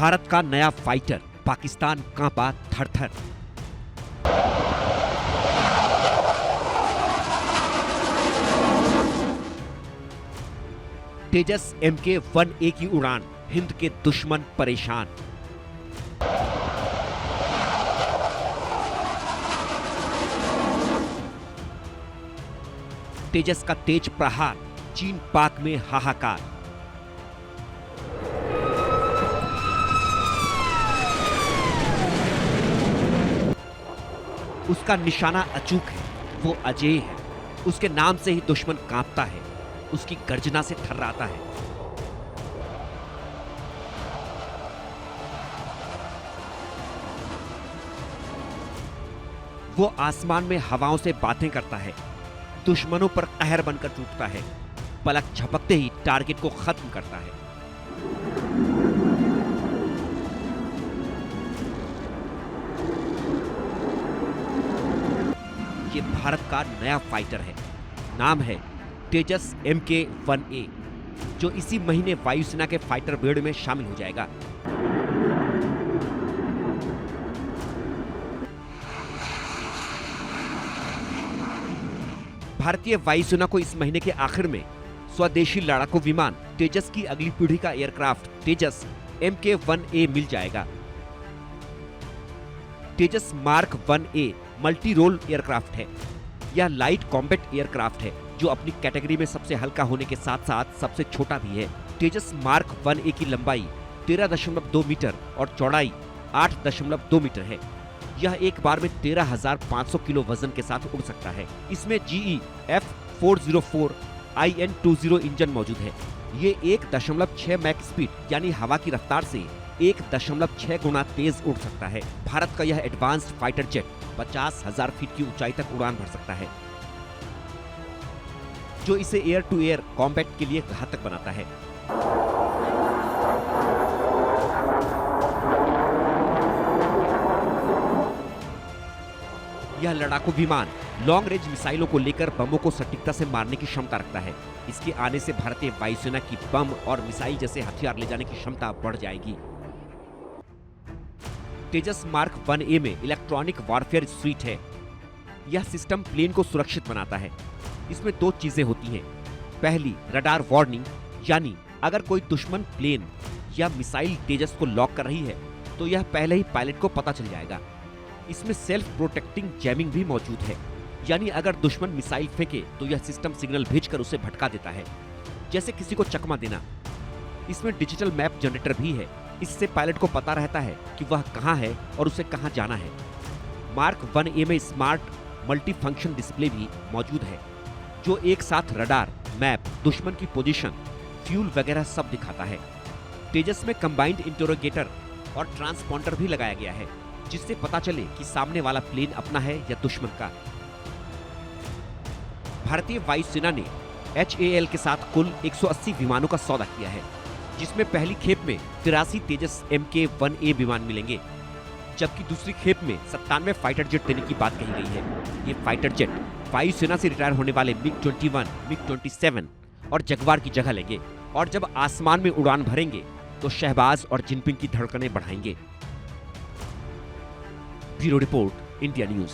भारत का नया फाइटर, पाकिस्तान कांपा थर-थर। तेजस MK-1A की उड़ान, हिंद के दुश्मन परेशान। तेजस का तेज प्रहार, चीन पाक में हाहाकार। उसका निशाना अचूक है, वो अजेय है। उसके नाम से ही दुश्मन कांपता है, उसकी गर्जना से थर्राता है। वो आसमान में हवाओं से बातें करता है, दुश्मनों पर कहर बनकर टूटता है, पलक झपकते ही टारगेट को खत्म करता है। ये भारत का नया फाइटर है, नाम है तेजस MK-1A, जो इसी महीने वायुसेना के फाइटर ब्रिगेड में शामिल हो जाएगा। भारतीय वायुसेना को इस महीने के आखिर में स्वदेशी लड़ाकू विमान तेजस की अगली पीढ़ी का एयरक्राफ्ट तेजस MK-1A मिल जाएगा। Tejas mark 1A multi role aircraft है। यह लाइट कॉम्बैट एयरक्राफ्ट है जो अपनी कैटेगरी में सबसे हल्का होने के साथ साथ सबसे छोटा भी है। तेजस मार्क 1A की लंबाई 13.2 मीटर और चौड़ाई 8.2 मीटर है। यह एक बार में 13,500 किलो वजन के साथ उड़ सकता है। इसमें GE F404 IN-20 इंजन मौजूद है। ये 1.6 मैक स्पीड यानी हवा की रफ्तार से 1.6 गुना तेज उड़ सकता है। भारत का यह एडवांस्ड फाइटर जेट 50,000 फीट की ऊंचाई तक उड़ान भर सकता है, जो इसे एयर टू एयर कॉम्बैट के लिए घातक बनाता है। यह लड़ाकू विमान लॉन्ग रेंज मिसाइलों को लेकर बमों को सटीकता से मारने की क्षमता रखता है। इसके आने से भारतीय वायुसेना की बम और मिसाइल जैसे हथियार ले जाने की क्षमता बढ़ जाएगी। तेजस मार्क 1A में इलेक्ट्रॉनिक वॉरफेयर स्वीट है। यह सिस्टम प्लेन को सुरक्षित बनाता है। इसमें दो चीजें होती हैं। पहली, रडार वार्निंग, यानी अगर कोई दुश्मन प्लेन या मिसाइल तेजस को लॉक कर रही है तो यह पहले ही पायलट को पता चल जाएगा। इसमें सेल्फ प्रोटेक्टिंग जैमिंग भी मौजूद है, यानी अगर दुश्मन मिसाइल फेंके तो यह सिस्टम सिग्नल भेजकर उसे भटका देता है, जैसे किसी को चकमा देना। इसमें डिजिटल मैप जनरेटर भी है। इससे पायलट को पता रहता है कि वह कहां है और उसे कहां जाना है। मार्क 1A में स्मार्ट मल्टी फंक्शन डिस्प्ले भी मौजूद है, जो एक साथ रडार, मैप, दुश्मन की पोजीशन, फ्यूल वगैरह सब दिखाता है। तेजस में कंबाइंड इंटरोगेटर और ट्रांसपॉन्डर भी लगाया गया है, जिससे पता चले कि सामने वाला प्लेन अपना है या दुश्मन का। भारतीय वायुसेना ने HAL के साथ कुल 180 विमानों का सौदा किया है, जिसमें पहली खेप में 83 तेजस MK-1A विमान मिलेंगे, जबकि दूसरी खेप में 97 फाइटर जेट देने की बात कही गई है। ये फाइटर जेट वायुसेना से रिटायर होने वाले MiG-21, MiG-27 और जगुआर की जगह लेंगे, और जब आसमान में उड़ान भरेंगे तो शहबाज और जिनपिंग की धड़कनें बढ़ाएंगे। Bureau report, India news.